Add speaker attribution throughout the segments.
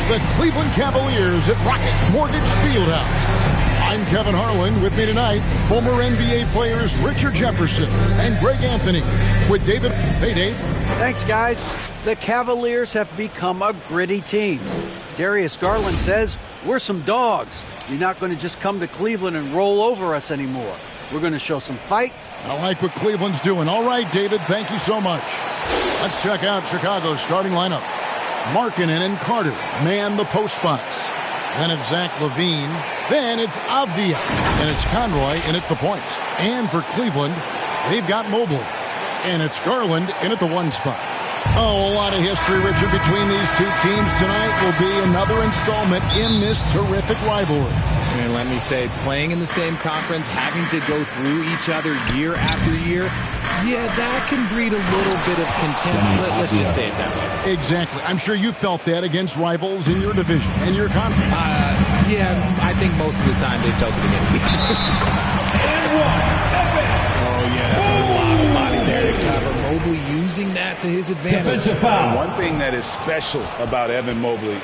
Speaker 1: It's the Cleveland Cavaliers at Rocket Mortgage Fieldhouse. I'm Kevin Harlan. With me tonight, former NBA players Richard Jefferson and Greg Anthony. With David. Hey, Dave.
Speaker 2: Thanks, guys. The Cavaliers have become a gritty team. Darius Garland says, we're some dogs. You're not going to just come to Cleveland and roll over us anymore. We're going to show some fight.
Speaker 1: I like what Cleveland's doing. All right, David, thank you so much. Let's check out Chicago's starting lineup. Markkanen and Carter man the post spots. Then it's Zach LaVine. Then it's Avdia. And it's Conroy in at the point. And for Cleveland, they've got Mobley. And it's Garland in at the 1 spot. Oh, a lot of history, Richard, between these two teams tonight will be another installment in this terrific rivalry.
Speaker 3: And let me say, playing in the same conference, having to go through each other year after year, yeah, that can breed a little bit of contempt. Let's just say it that way.
Speaker 1: Exactly. I'm sure you felt that against rivals in your division and your conference.
Speaker 3: Yeah, I think most of the time they felt it against me. Oh, yeah, that's a lot of body there to cover. Mobley using that to his advantage.
Speaker 4: One thing that is special about Evan Mobley,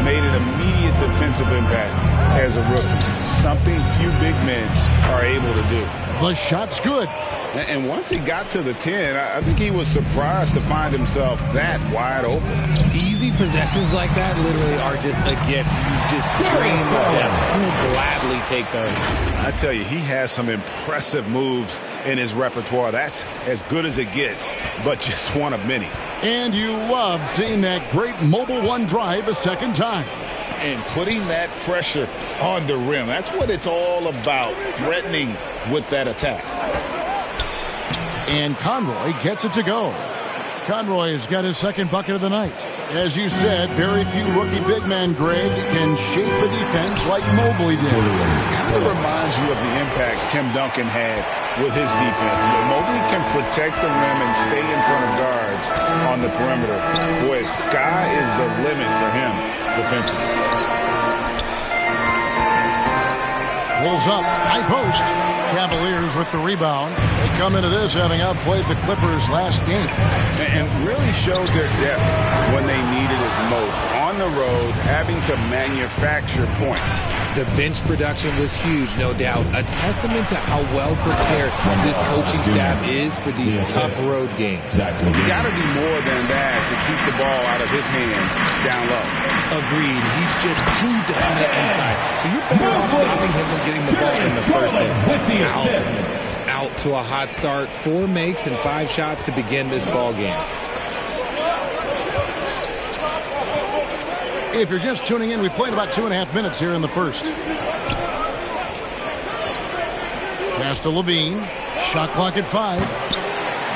Speaker 4: made an immediate defensive impact as a rookie. Something few big men are able to do.
Speaker 1: The shot's good.
Speaker 4: And once he got to the 10, I think he was surprised to find himself that wide open.
Speaker 3: Easy possessions like that literally are just a gift. You just dream of them. He'll gladly take those.
Speaker 4: I tell you, he has some impressive moves in his repertoire. That's as good as it gets, but just one of many.
Speaker 1: And you love seeing that great mobile one drive a second time.
Speaker 4: And putting that pressure on the rim. That's what it's all about, threatening with that attack.
Speaker 1: And Conroy gets it to go. Conroy has got his second bucket of the night. As you said, very few rookie big men, Greg, can shape a defense like Mobley did.
Speaker 4: Kind of reminds you of the impact Tim Duncan had with his defense. Mobley can protect the rim and stay in front of guards on the perimeter. Boy, sky is the limit for him defensively.
Speaker 1: Pulls up, high post. Cavaliers with the rebound. They come into this having outplayed the Clippers last game.
Speaker 4: And really showed their depth when they needed it most. On the road, having to manufacture points.
Speaker 3: The bench production was huge, no doubt. A testament to how well prepared this coaching staff is for these tough road games.
Speaker 4: Exactly. You got to do more than that to keep the ball out of his hands down low.
Speaker 3: Agreed. He's just too dominant inside. So you're better off stopping him from getting the ball in the first place. Out to a hot start. 4 makes and 5 shots to begin this ball game.
Speaker 1: If you're just tuning in, we played about 2.5 minutes here in the first. Pass to LaVine. Shot clock at 5.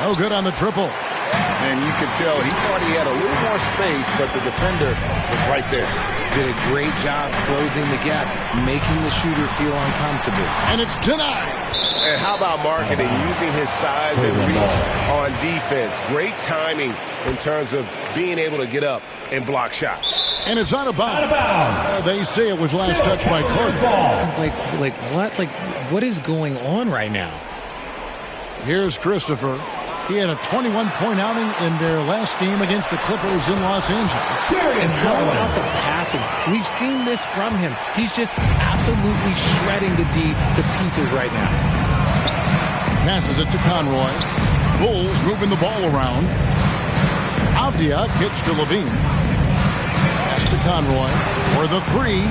Speaker 1: No good on the triple.
Speaker 4: And you could tell he thought he had a little more space, but the defender was right there.
Speaker 3: Did a great job closing the gap, making the shooter feel uncomfortable.
Speaker 1: And it's denied.
Speaker 4: And how about Markkanen using his size and reach on defense? Great timing in terms of being able to get up and block shots.
Speaker 1: And it's out of bounds. They say it was last touched by Carter.
Speaker 3: Like what? Like, what is going on right now?
Speaker 1: Here's Christopher. He had a 21-point outing in their last game against the Clippers in Los Angeles.
Speaker 3: And how about the passing? We've seen this from him. He's just absolutely shredding the D to pieces right now.
Speaker 1: Passes it to Conroy. Bulls moving the ball around. Avdia kicks to LaVine. Pass to Conroy for the 3.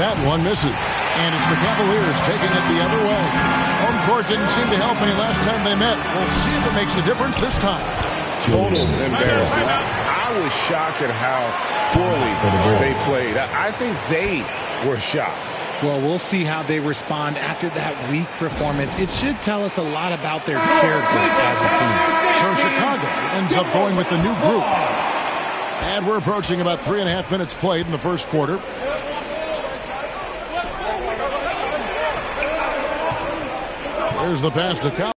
Speaker 1: That one misses. And it's the Cavaliers taking it the other way. Home court didn't seem to help any last time they met. We'll see if it makes a difference this time.
Speaker 4: Total embarrassment. I was shocked at how poorly they played. I think they were shocked.
Speaker 3: Well, we'll see how they respond after that weak performance. It should tell us a lot about their character as a team.
Speaker 1: So Chicago ends up going with the new group. And we're approaching about 3.5 minutes played in the first quarter. There's the pass to Kyle.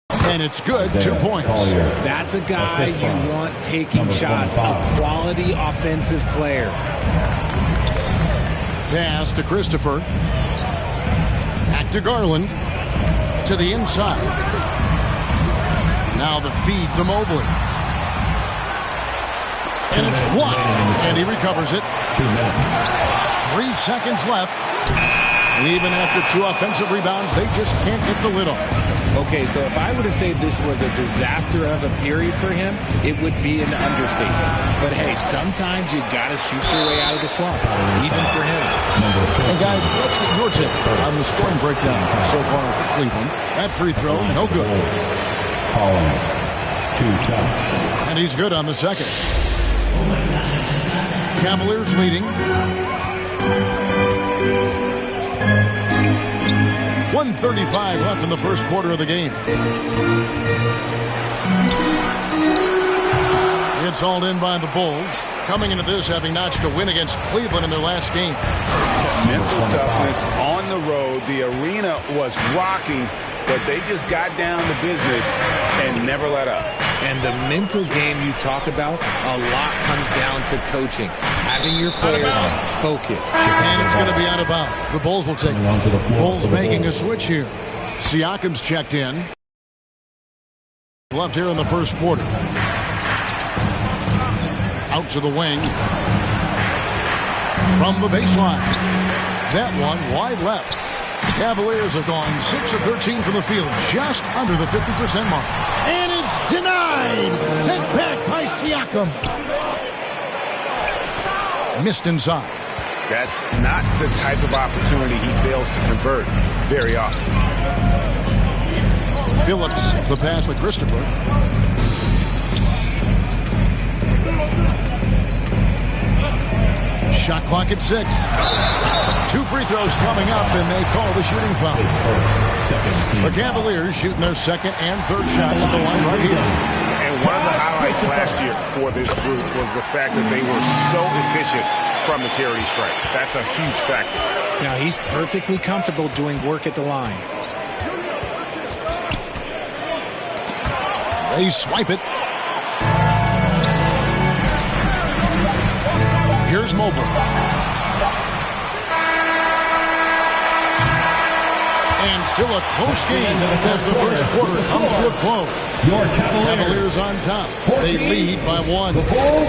Speaker 1: And it's good. 2 points.
Speaker 3: That's a guy you want taking shots. A quality offensive player.
Speaker 1: Pass to Christopher. Back to Garland. To the inside. Now the feed to Mobley. And it's blocked. And he recovers it.
Speaker 5: 2 minutes.
Speaker 1: 3 seconds left. Even after 2 offensive rebounds, they just can't get the lid off.
Speaker 3: Okay, so if I were to say this was a disaster of a period for him, it would be an understatement. But hey, sometimes you got to shoot your way out of the slump, even for him.
Speaker 1: Hey guys, let's get your tip on the scoring breakdown so far for Cleveland. That free throw, no good.
Speaker 5: Collins, 2 shots.
Speaker 1: And he's good on the second. Cavaliers leading. 1:35 left in the first quarter of the game. It's hauled in by the Bulls, coming into this having notched a win against Cleveland in their last game.
Speaker 4: Mental toughness on the road. The arena was rocking, but they just got down to business and never let up.
Speaker 3: And the mental game you talk about, a lot comes down to coaching. Having your players focused.
Speaker 1: And it's going to be out of bounds. The Bulls will take it. Bulls making a switch here. Siakam's checked in. Left here in the first quarter. Out to the wing. From the baseline. That one wide left. The Cavaliers have gone 6 of 13 from the field, just under the 50% mark. And it's denied! Sent back by Siakam. Missed inside.
Speaker 4: That's not the type of opportunity he fails to convert very often.
Speaker 1: Phillips, the pass to Christopher. Shot clock at 6. 2 free throws coming up, and they call the shooting foul. The Cavaliers shooting their second and third shots at the line right here.
Speaker 4: And one of the highlights last year for this group was the fact that they were so efficient from the charity stripe. That's a huge factor.
Speaker 3: Now he's perfectly comfortable doing work at the line.
Speaker 1: They swipe it. Here's Mobley. And still a close game as the first quarter comes to a close. Cavaliers on top. They lead by 1.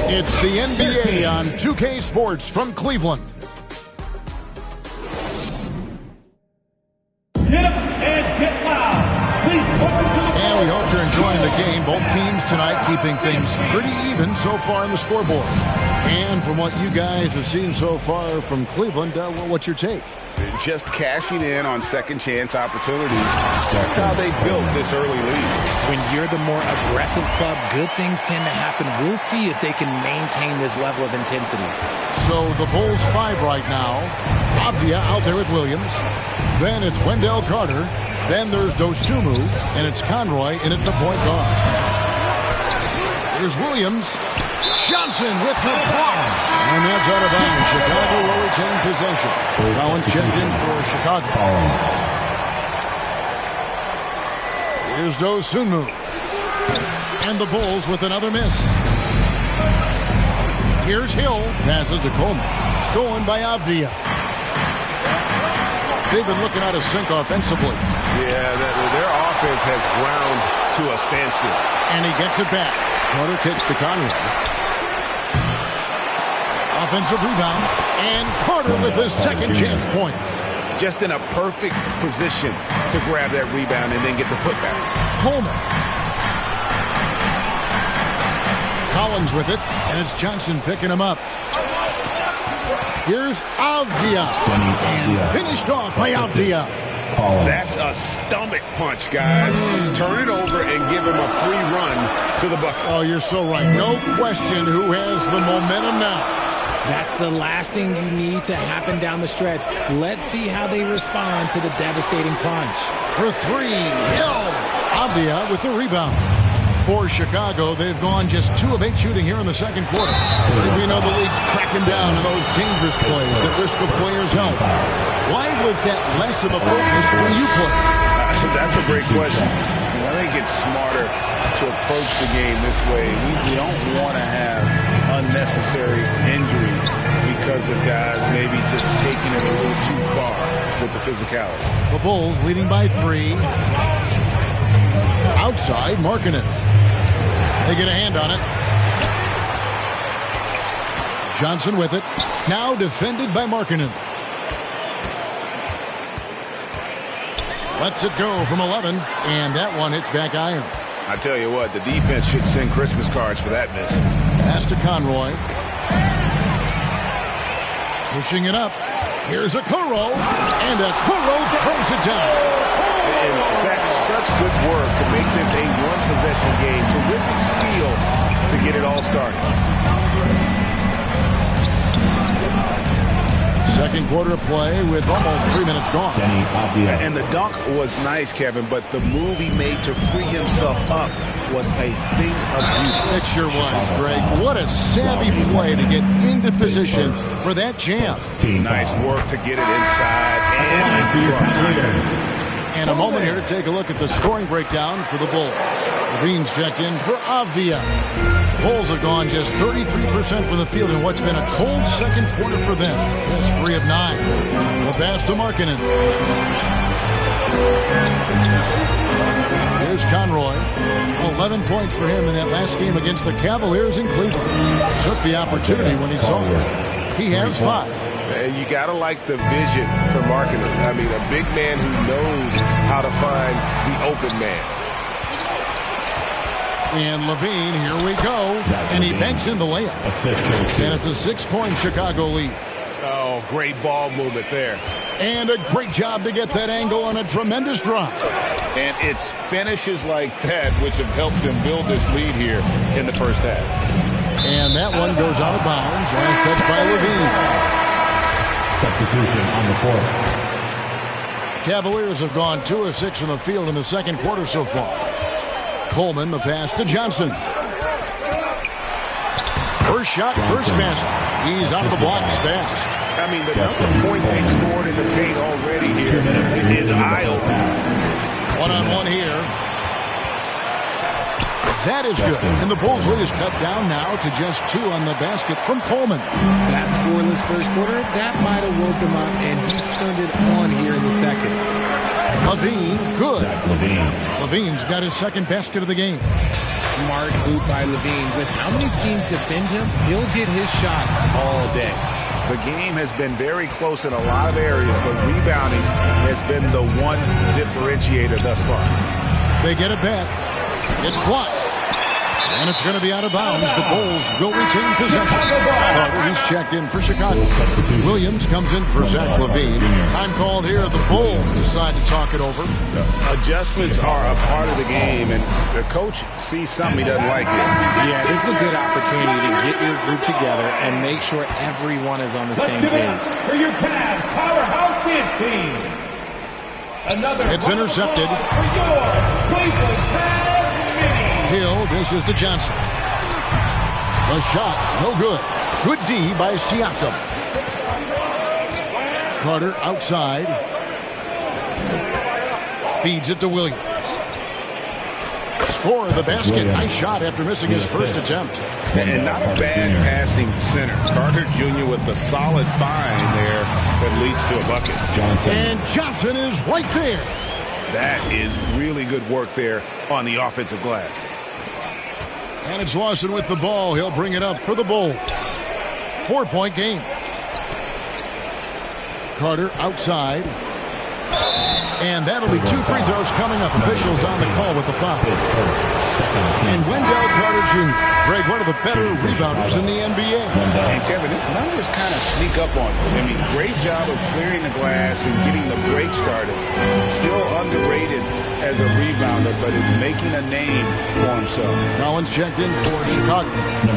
Speaker 1: It's the NBA on 2K Sports from Cleveland. And we hope you're enjoying the game. Both teams tonight keeping things pretty even so far in the scoreboard. And from what you guys have seen so far from Cleveland, what's your take?
Speaker 4: Just cashing in on second chance opportunities. That's how they built this early lead.
Speaker 3: When you're the more aggressive club, good things tend to happen. We'll see if they can maintain this level of intensity.
Speaker 1: So the Bulls 5 right now. Avdia out there with Williams. Then it's Wendell Carter. Then there's Dosunmu. And it's Conroy in at the point guard. Here's Williams. Johnson with the block. And that's out of bounds. Chicago will retain possession. Collins checked in for Chicago. Here's Dosunmu. And the Bulls with another miss. Here's Hill. Passes to Coleman. Stolen by Avdia. They've been looking out of sync offensively.
Speaker 4: Yeah, their offense has ground to a standstill.
Speaker 1: And he gets it back. Carter kicks to Conroy. Offensive rebound. And Carter with his second chance points.
Speaker 4: Just in a perfect position to grab that rebound and then get the putback.
Speaker 1: Coleman. Collins with it. And it's Johnson picking him up. Here's Avdia. And finished off by Avdia.
Speaker 4: That's a stomach punch, guys. Turn it over and give him a free run to the bucket.
Speaker 1: Oh, you're so right. No question who has the momentum now.
Speaker 3: That's the last thing you need to happen down the stretch. Let's see how they respond to the devastating punch.
Speaker 1: For 3, Hill. Avdia with the rebound. For Chicago, they've gone just 2 of 8 shooting here in the second quarter. We know the league's cracking down on those dangerous plays that risk a player's health. Why was that less of a focus when you played?
Speaker 4: That's a great question. I think it's smarter to approach the game this way. We don't want to have unnecessary injury because of guys maybe just taking it a little too far with the physicality.
Speaker 1: The Bulls leading by 3. Outside, marking it. They get a hand on it. Johnson with it. Now defended by Markkanen. Lets it go from 11, and that one hits back iron.
Speaker 4: I tell you what, the defense should send Christmas cards for that miss.
Speaker 1: Pass to Conroy. Pushing it up. Here's a Kuro, and a Kuro throws it down.
Speaker 4: And that's such good work to make this a one-possession game. Terrific steal to get it all started.
Speaker 1: Second quarter of play with almost 3 minutes gone.
Speaker 5: Deni.
Speaker 4: And the dunk was nice, Kevin, but the move he made to free himself up was a thing of beauty.
Speaker 1: It sure was, Greg. What a savvy play to get into position for that jam.
Speaker 4: Nice work to get it inside and draw contact.
Speaker 1: And a moment here to take a look at the scoring breakdown for the Bulls. Levine's checked in for Avdia. Bulls have gone just 33% from the field in what's been a cold second quarter for them. Just 3 of 9. The pass to Markkanen. Here's Conroy. 11 points for him in that last game against the Cavaliers in Cleveland. Took the opportunity when he saw it. He has 5.
Speaker 4: And you got to like the vision for Markkanen. I mean, a big man who knows how to find the open man.
Speaker 1: And Levine, here we go. And he banks in the layup. And it's a 6-point Chicago lead.
Speaker 4: Oh, great ball movement there.
Speaker 1: And a great job to get that angle on a tremendous drive.
Speaker 4: And it's finishes like that which have helped them build this lead here in the first half.
Speaker 1: And that one goes out of bounds. Last touch by Levine.
Speaker 5: Substitution on the court.
Speaker 1: Cavaliers have gone 2 of 6 from the field in the second quarter so far. Coleman, the pass to Johnson. First shot, first basket. He's out of the blocks fast.
Speaker 4: I mean, the number of points they've scored in the paint already here is eye-opening.
Speaker 1: One-on-one here. That is good. And the Bulls lead is cut down now to just 2 on the basket from Coleman.
Speaker 3: That scoreless first quarter, that might have woke him up, and he's turned it on here in the second.
Speaker 1: Levine, good.
Speaker 5: Levine.
Speaker 1: Levine's got his second basket of the game.
Speaker 3: Smart move by Levine. With how many teams defend him, he'll get his shot all day.
Speaker 4: The game has been very close in a lot of areas, but rebounding has been the one differentiator thus far.
Speaker 1: They get it back. It's blocked. And it's going to be out of bounds. The Bulls will retain possession. Carter, he's checked in for Chicago. Williams comes in for Zach Levine. Time called here. The Bulls decide to talk it over.
Speaker 4: Adjustments are a part of the game, and the coach sees something he doesn't like here.
Speaker 3: Yeah, this is a good opportunity to get your group together and make sure everyone is on the same page.
Speaker 5: For your Cavs powerhouse dance team.
Speaker 1: It's intercepted.
Speaker 5: For your Cleveland Cavs.
Speaker 1: Hill dishes to Johnson. The shot, no good. Good D by Siakam. Carter outside. Feeds it to Williams. Score the basket. Nice shot after missing his first attempt.
Speaker 4: And not a bad passing center. Carter Jr. with the solid find there that leads to a bucket.
Speaker 1: And Johnson is right there.
Speaker 4: That is really good work there on the offensive glass.
Speaker 1: And it's Lawson with the ball. He'll bring it up for the Bulls. 4-point game. Carter outside. And that'll be 2 free throws coming up. Officials on the call with the foul. And Wendell Carter Jr., Greg, one of the better rebounders in the NBA.
Speaker 4: And Kevin, his numbers kind of sneak up on him. I mean, great job of clearing the glass and getting the break started. Still underrated as a rebounder, but is making a name for himself.
Speaker 1: Collins checked in for Chicago.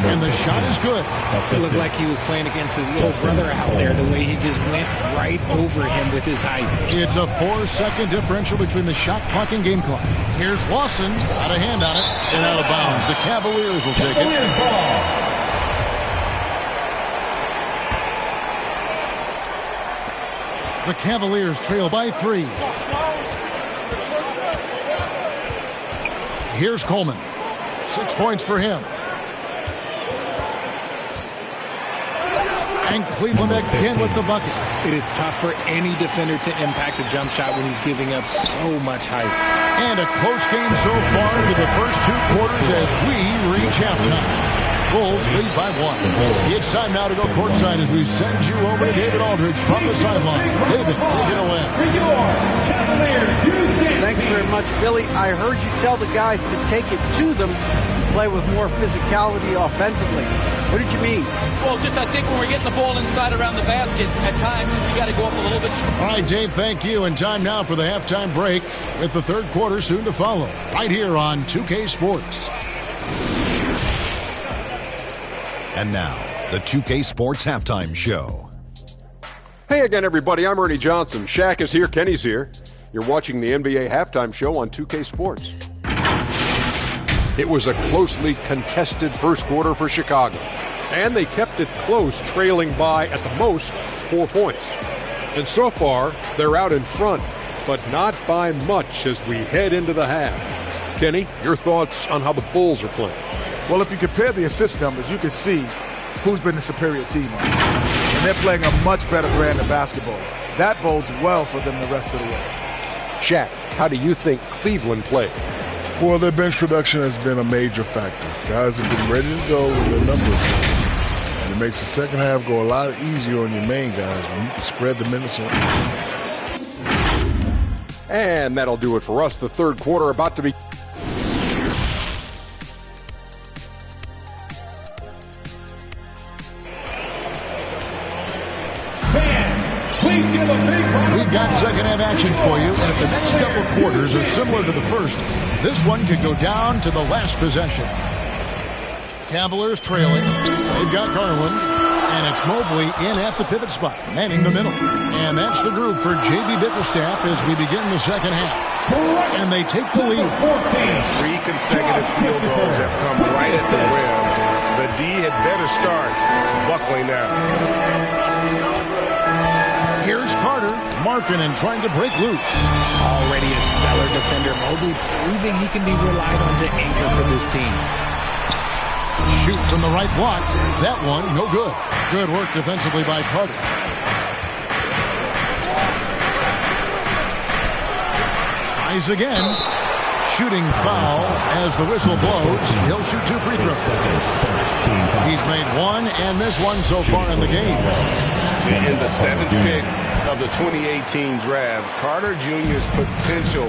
Speaker 1: And the shot is good.
Speaker 3: It looked like he was playing against his little brother out there, the way he just went right over him with his height.
Speaker 1: It's a 4-second differential between the shot clock and game clock. Here's Lawson. Got a hand on it and out of bounds. The Cavaliers will take it. The Cavaliers trail by 3. Here's Coleman. 6 points for him. And Cleveland again with the bucket.
Speaker 3: It is tough for any defender to impact a jump shot when he's giving up so much height.
Speaker 1: And a close game so far for the first 2 quarters as we reach halftime. Bulls lead by 1. It's time now to go courtside as we send you over to David Aldridge from the sideline. David, take it away.
Speaker 2: Thanks very much, Billy. I heard you tell the guys to take it to them and play with more physicality offensively. What did you mean?
Speaker 6: Well, just I think when we're getting the ball inside around the basket, at times we got to go up a little bit.
Speaker 1: All right, Dave, thank you. And time now for the halftime break with the third quarter soon to follow. Right here on 2K Sports.
Speaker 7: And now, the 2K Sports Halftime Show.
Speaker 8: Hey again, everybody. I'm Ernie Johnson. Shaq is here. Kenny's here. You're watching the NBA Halftime Show on 2K Sports. It was a closely contested first quarter for Chicago, and they kept it close, trailing by, at the most, 4 points. And so far, they're out in front, but not by much as we head into the half. Kenny, your thoughts on how the Bulls are playing?
Speaker 9: Well, if you compare the assist numbers, you can see who's been the superior team. And they're playing a much better brand of basketball. That bodes well for them the rest of the way.
Speaker 8: Shaq, how do you think Cleveland played?
Speaker 10: Well, their bench production has been a major factor. Guys have been ready to go with their numbers. And it makes the second half go a lot easier on your main guys when you can spread the minutes on.
Speaker 8: And that'll do it for us. The third quarter about to be...
Speaker 1: We've got second half action for you, and if the next couple quarters are similar to the first, this one could go down to the last possession. Cavaliers trailing. They've got Garland, and it's Mobley in at the pivot spot, manning the middle. And that's the group for J.B. Bickerstaff as we begin the second half. And they take the lead.
Speaker 4: 3 consecutive field goals have come right at the rim. The D had better start buckling down.
Speaker 1: Here's Carter, marking and trying to break loose.
Speaker 3: Already a stellar defender, Mobley proving he can be relied on to anchor for this team.
Speaker 1: Shoots from the right block. That one, no good. Good work defensively by Carter. Tries again. Shooting foul as the whistle blows. He'll shoot 2 free throws. He's made 1 and missed 1 so far in the game.
Speaker 4: In the 7th pick of the 2018 draft, Carter Jr.'s potential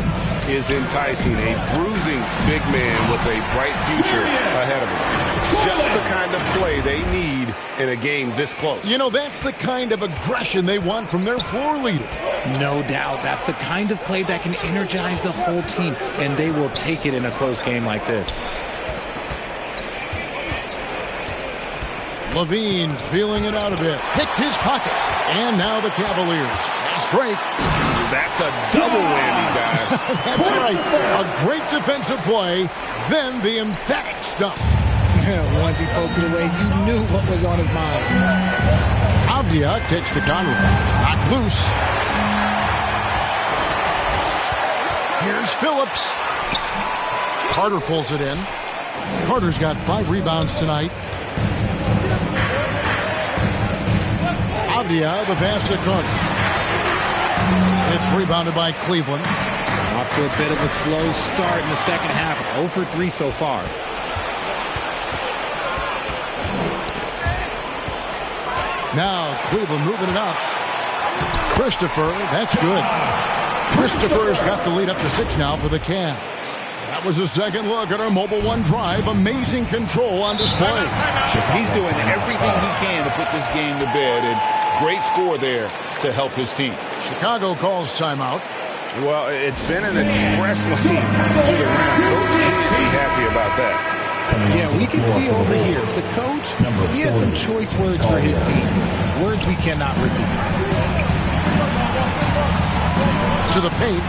Speaker 4: is enticing. A bruising big man with a bright future ahead of him. Just the kind of play they need in a game this close.
Speaker 1: You know, that's the kind of aggression they want from their floor leader.
Speaker 3: No doubt. That's the kind of play that can energize the whole team, and they will take it in a close game like this.
Speaker 1: Levine feeling it out a bit. Picked his pocket. And now the Cavaliers. Fast break.
Speaker 4: That's a double whammy, guys.
Speaker 1: That's right. A great defensive play. Then the emphatic stop.
Speaker 3: Once he poked it away, you knew what was on his mind.
Speaker 1: Avdia kicks to Conley. Knocked loose. Here's Phillips. Carter pulls it in. Carter's got 5 rebounds tonight. Avdia, the pass to Carter. It's rebounded by Cleveland.
Speaker 3: Off to a bit of a slow start in the second half. 0 for 3 so far.
Speaker 1: Now Cleveland moving it up. Christopher, that's good. Christopher's got the lead up to 6 now for the Cavs. That was a second look at our Mobile One drive. Amazing control on display.
Speaker 4: He's doing everything he can to put this game to bed, and great score there to help his team.
Speaker 1: Chicago calls timeout.
Speaker 4: Well, it's been an express lane to the rim. Coach can't be happy about that.
Speaker 3: Yeah, we can see over here, the coach, he has some choice words for his team. Words we cannot repeat.
Speaker 1: To the paint.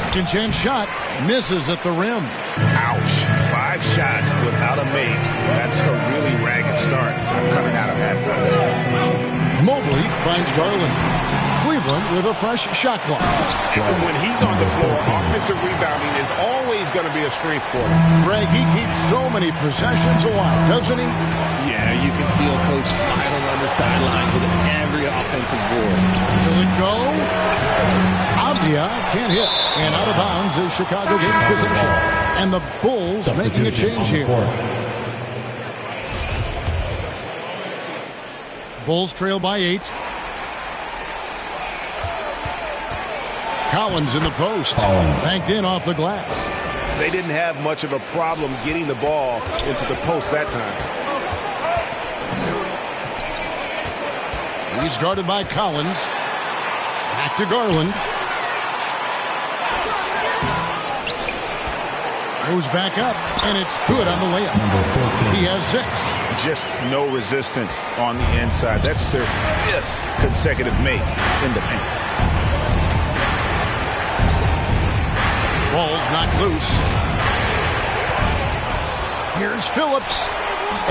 Speaker 1: Second chance shot. Misses at the rim.
Speaker 4: Ouch. 5 shots without a make. That's a really ragged start coming out of halftime.
Speaker 1: Mobley finds Garland. Cleveland with a fresh shot clock.
Speaker 4: When he's on the floor, offensive rebounding is always going to be a strength for him.
Speaker 1: Greg, he keeps so many possessions alive, doesn't he?
Speaker 3: Yeah, you can feel Coach smiling on the sidelines with every offensive board.
Speaker 1: Will it go? Avdia can't hit. And out of bounds is Chicago gains possession. And the Bulls making a change here. Bulls trail by 8. Collins in the post. Banked in off the glass.
Speaker 4: They didn't have much of a problem getting the ball into the post that time.
Speaker 1: He's guarded by Collins. Back to Garland. Goes back up, and it's good on the layup. He has 6.
Speaker 4: Just no resistance on the inside. That's their 5th consecutive make in the paint.
Speaker 1: Ball's knocked loose. Here's Phillips,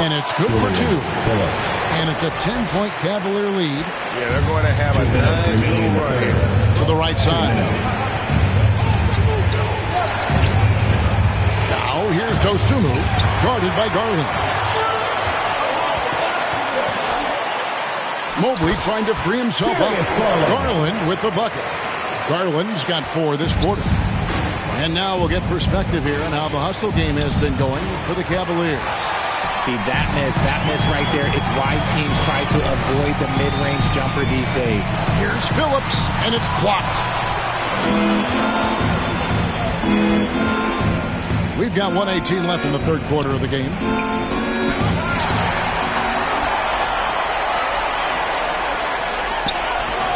Speaker 1: and it's good for 2. And it's a 10-point Cavalier lead.
Speaker 4: Yeah, they're going to have a nice little run here.
Speaker 1: To the right side. Now here's Dosunmu, guarded by Garland. Mobley trying to free himself up. Garland with the bucket. Garland's got 4 this quarter. And now we'll get perspective here on how the hustle game has been going for the Cavaliers.
Speaker 3: See, that miss right there, it's why teams try to avoid the mid-range jumper these days.
Speaker 1: Here's Phillips, and it's blocked. We've got 1:18 left in the third quarter of the game.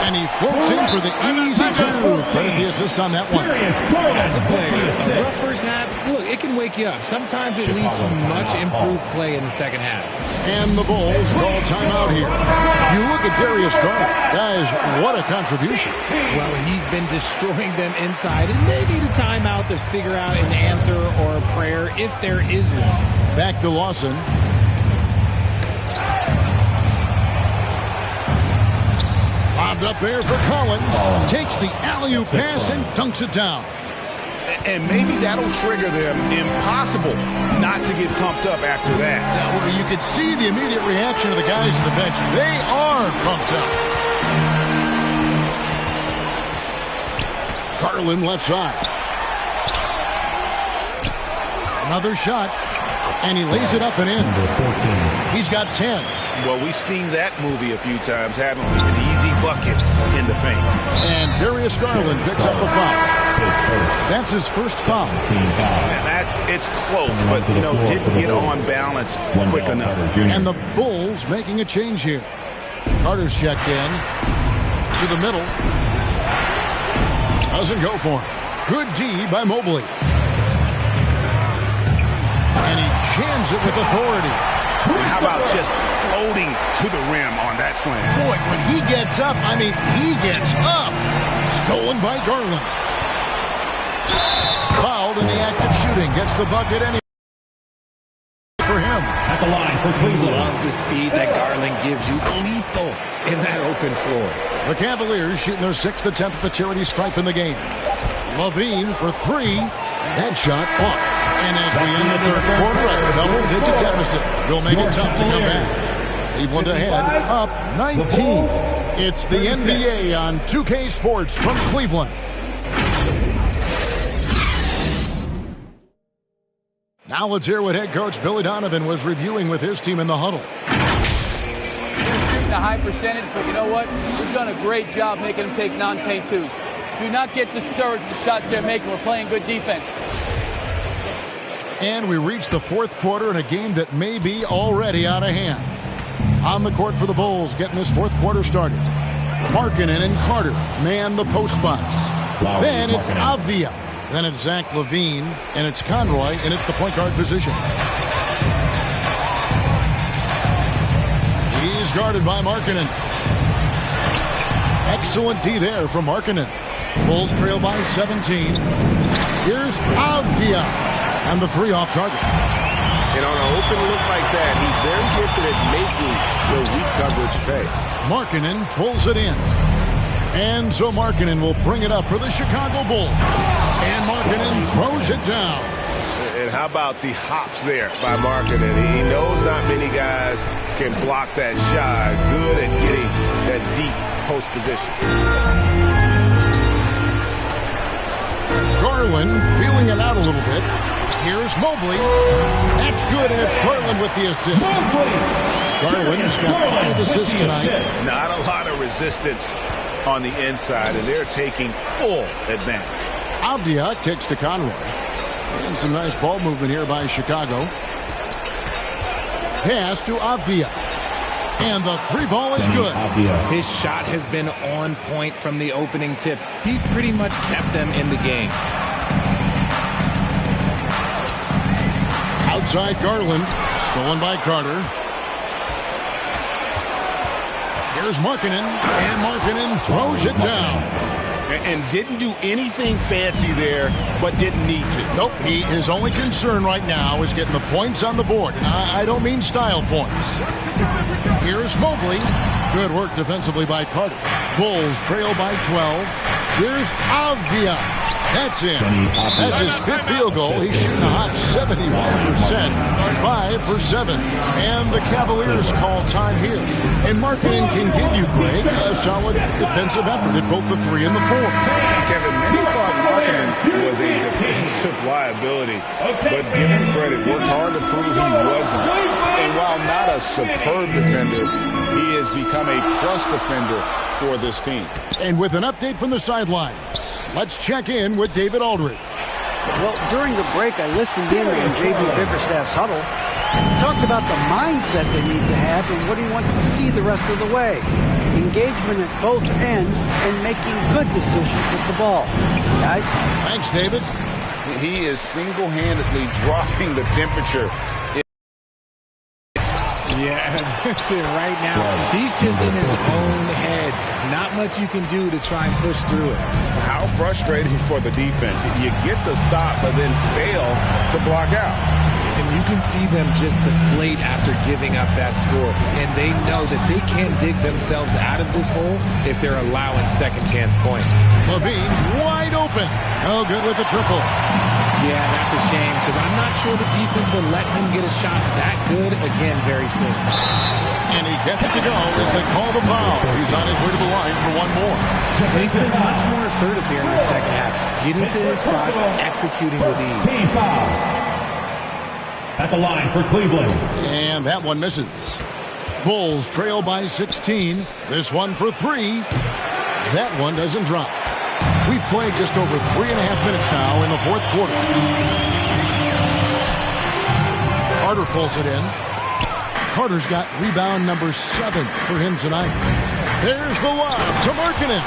Speaker 1: And he floats in for the easy 2. Credit the assist on that one.
Speaker 3: As a player, roughers look, it can wake you up. Sometimes it leads to much improved play in the second half.
Speaker 1: And the Bulls call timeout here. You look at Darius Garland. Guys, what a contribution.
Speaker 3: Well, he's been destroying them inside, and they need a timeout to figure out an answer or a prayer if there is one.
Speaker 1: Back to Lawson. Bobbed up there for Collins. Takes the alley-oop pass and dunks it down.
Speaker 4: And maybe that'll trigger them. Impossible not to get pumped up after that.
Speaker 1: Yeah, well, you could see the immediate reaction of the guys on the bench. They are pumped up. Garland left side. Another shot. And he lays it up and in. He's got 10.
Speaker 4: Well, we've seen that movie a few times, haven't we? An easy bucket in the paint.
Speaker 1: And Darius Garland picks up the foul. That's his first foul.
Speaker 4: And it's close, but, didn't get on balance quick enough.
Speaker 1: And the Bulls making a change here. Carter's checked in. To the middle. Doesn't go for him. Good D by Mobley. And he jams it with authority.
Speaker 4: And how about just floating to the rim on that slam?
Speaker 1: Boy, when he gets up, he gets up. Stolen by Garland. Fouled in the act of shooting. Gets the bucket anyway for him.
Speaker 5: At the line for Cleveland.
Speaker 3: Love the speed that Garland gives you. Lethal in that open floor.
Speaker 1: The Cavaliers shooting their 6th attempt at the charity stripe in the game. Levine for 3. Headshot off. And as we end the third quarter, a double-digit deficit will make it tough to come back. Cleveland ahead, up 19. It's the NBA on 2K Sports from Cleveland. Now let's hear what head coach Billy Donovan was reviewing with his team in the huddle.
Speaker 6: They're shooting a high percentage, but you know what? We've done a great job making them take non-paint twos. Do not get discouraged with the shots they're making. We're playing good defense.
Speaker 1: And we reach the fourth quarter in a game that may be already out of hand. On the court for the Bulls, getting this fourth quarter started. Markkanen and Carter man the post spots. Then it's Avdia. Then it's Zach LaVine. And it's Conroy in at the point guard position. He's guarded by Markkanen. Excellent D there from Markkanen. Bulls trail by 17. Here's Avdia. And the 3 off target.
Speaker 4: And on an open look like that, he's very gifted at making the weak coverage pay.
Speaker 1: Markkanen pulls it in. And so Markkanen will bring it up for the Chicago Bulls. And Markkanen throws it down.
Speaker 4: And how about the hops there by Markkanen? He knows not many guys can block that shot. Good at getting that deep post position.
Speaker 1: Garland feeling it out a little bit. Here's Mobley. That's good, and it's Garland with the assist. Garland's got 5 assists tonight.
Speaker 4: Not a lot of resistance on the inside, and they're taking full advantage.
Speaker 1: Avdia kicks to Conroy. And some nice ball movement here by Chicago. Pass to Avdia. And the 3 ball is good.
Speaker 3: His shot has been on point from the opening tip. He's pretty much kept them in the game.
Speaker 1: Outside Garland. Stolen by Carter. Here's Markkanen. And Markkanen throws it down.
Speaker 4: And didn't do anything fancy there, but didn't need to.
Speaker 1: Nope, his only concern right now is getting the points on the board. And I don't mean style points. Here's Mobley. Good work defensively by Carter. Bulls trail by 12. Here's Avdia. That's in. That's his 5th field goal. He's shooting a hot 71%. 5 for 7. And the Cavaliers call time here. And Markkanen can give you, Greg, a solid defensive effort at both the 3 and the 4.
Speaker 4: Kevin, many thought Markkanen was a defensive liability, but give him credit, worked hard to prove he wasn't. And while not a superb defender, he has become a plus defender for this team.
Speaker 1: And with an update from the sidelines, let's check in with David Aldridge.
Speaker 2: Well, during the break, I listened in on J.B. Bickerstaff's huddle. He talked about the mindset they need to have and what he wants to see the rest of the way. Engagement at both ends and making good decisions with the ball. Guys?
Speaker 1: Thanks, David.
Speaker 4: He is single-handedly dropping the temperature.
Speaker 3: Yeah, that's it right now. He's just in his own head. Not much you can do to try and push through it.
Speaker 4: How frustrating for the defense. You get the stop, but then fail to block out.
Speaker 3: And you can see them just deflate after giving up that score. And they know that they can't dig themselves out of this hole if they're allowing second chance points.
Speaker 1: LaVine wide open. No good with the triple.
Speaker 3: Yeah, that's a shame because I'm not sure the defense will let him get a shot that good again very soon.
Speaker 1: And he gets it to go as they call the foul. He's on his way to the line for one more.
Speaker 3: He's been much more assertive here in the second half, getting to his spots, executing with ease.
Speaker 5: Team foul. At the line for Cleveland.
Speaker 1: And that one misses. Bulls trail by 16. This one for 3. That one doesn't drop. We've played just over 3.5 minutes now in the 4th quarter. Carter pulls it in. Carter's got rebound number 7 for him tonight. There's the lob to Markkanen.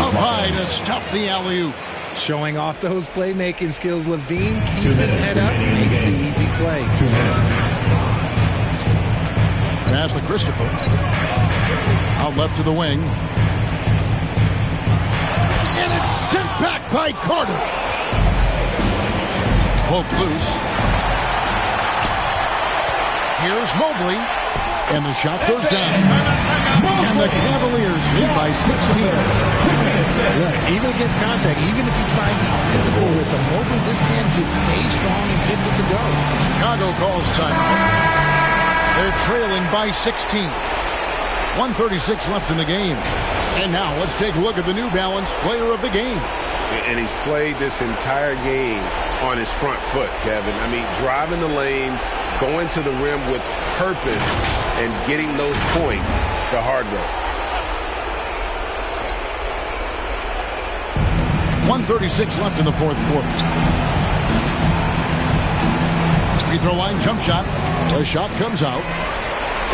Speaker 1: Up high to stuff the alley-oop.
Speaker 3: Showing off those playmaking skills. LaVine keeps his head up, makes the easy play.
Speaker 5: 2 minutes.
Speaker 1: Pass to Christopher. Out left to the wing. And it's sent back by Carter. Poke loose. Here's Mobley. And the shot goes down. And the Cavaliers lead by 16.
Speaker 3: Yeah, even against contact, even if you try and be physical with him, Mobley, this man just stays strong and gets it to go.
Speaker 1: Chicago calls timeout. They're trailing by 16. 1:36 left in the game. And now let's take a look at the New Balance player of the game.
Speaker 4: And he's played this entire game on his front foot, Kevin. I mean, driving the lane, going to the rim with purpose, and getting those points the hard way.
Speaker 1: 1:36 left in the 4th quarter. Free throw line jump shot. The shot comes out.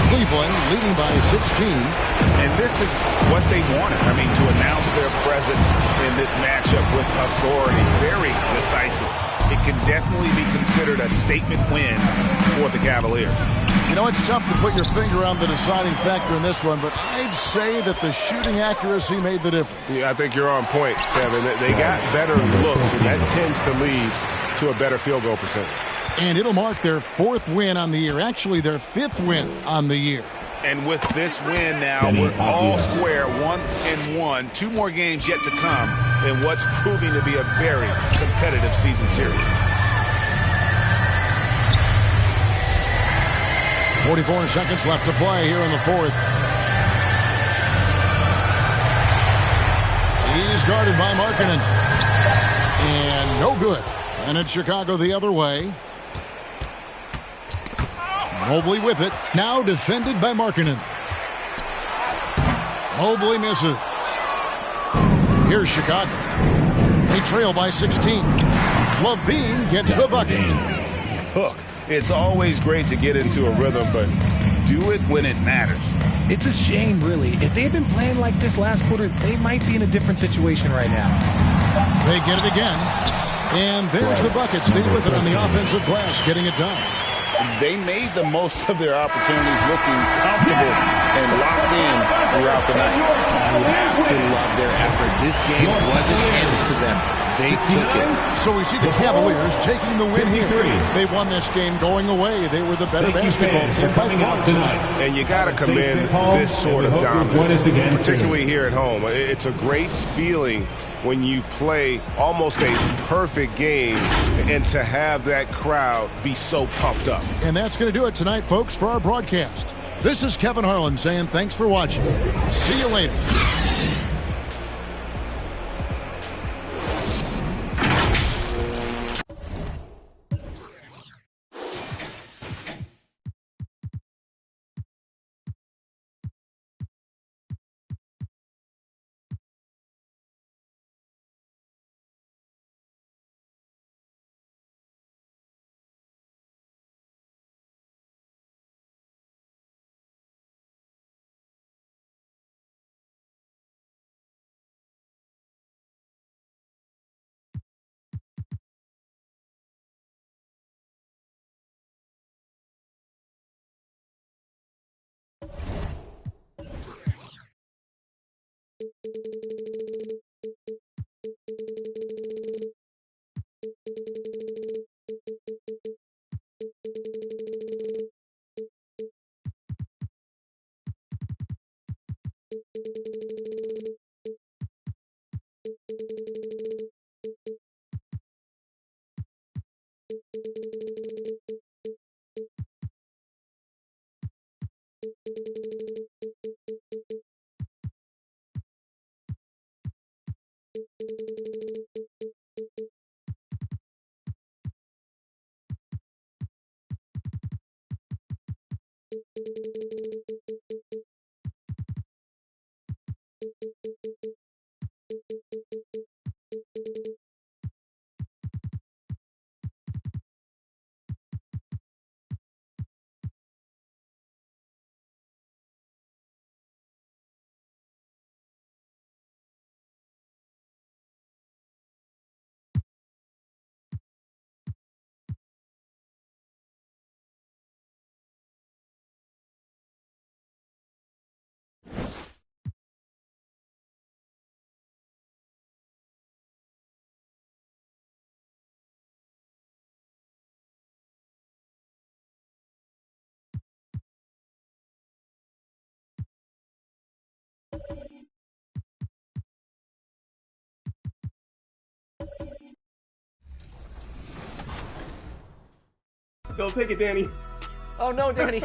Speaker 1: Cleveland leading by 16.
Speaker 4: And this is what they wanted. I mean, to announce their presence in this matchup with authority. Very decisive. It can definitely be considered a statement win for the Cavaliers.
Speaker 1: You know, it's tough to put your finger on the deciding factor in this one, but I'd say that the shooting accuracy made the difference.
Speaker 4: Yeah, I think you're on point, Kevin. They got better looks, and that tends to lead to a better field goal percentage.
Speaker 1: And it'll mark their 4th win on the year. Actually, their 5th win on the year.
Speaker 4: And with this win now, we're all square, 1-1. 2 more games yet to come in what's proving to be a very competitive season series.
Speaker 1: 44 seconds left to play here in the 4th. He's guarded by Markkanen. And no good. And it's Chicago the other way. Mobley with it. Now defended by Markkanen. Mobley misses. Here's Chicago. They trail by 16. Levine gets the bucket.
Speaker 4: Look, it's always great to get into a rhythm, but do it when it matters.
Speaker 3: It's a shame, really. If they had been playing like this last quarter, they might be in a different situation right now.
Speaker 1: They get it again. And there's the bucket. Stay with it on the offensive glass, getting it done.
Speaker 4: They made the most of their opportunities, looking comfortable and locked in throughout the night.
Speaker 3: You have to love their effort. This game wasn't handed to them. They took it.
Speaker 1: So we see the Cavaliers taking the win here. They won this game going away. They were the better basketball team by far tonight.
Speaker 4: And you got to commend this sort of dominance, particularly here at home. It's a great feeling when you play almost a perfect game and to have that crowd be so pumped up.
Speaker 1: And that's going to do it tonight, folks, for our broadcast. This is Kevin Harlan saying thanks for watching. See you later.
Speaker 11: Don't take it, Danny.
Speaker 12: Oh no, Danny.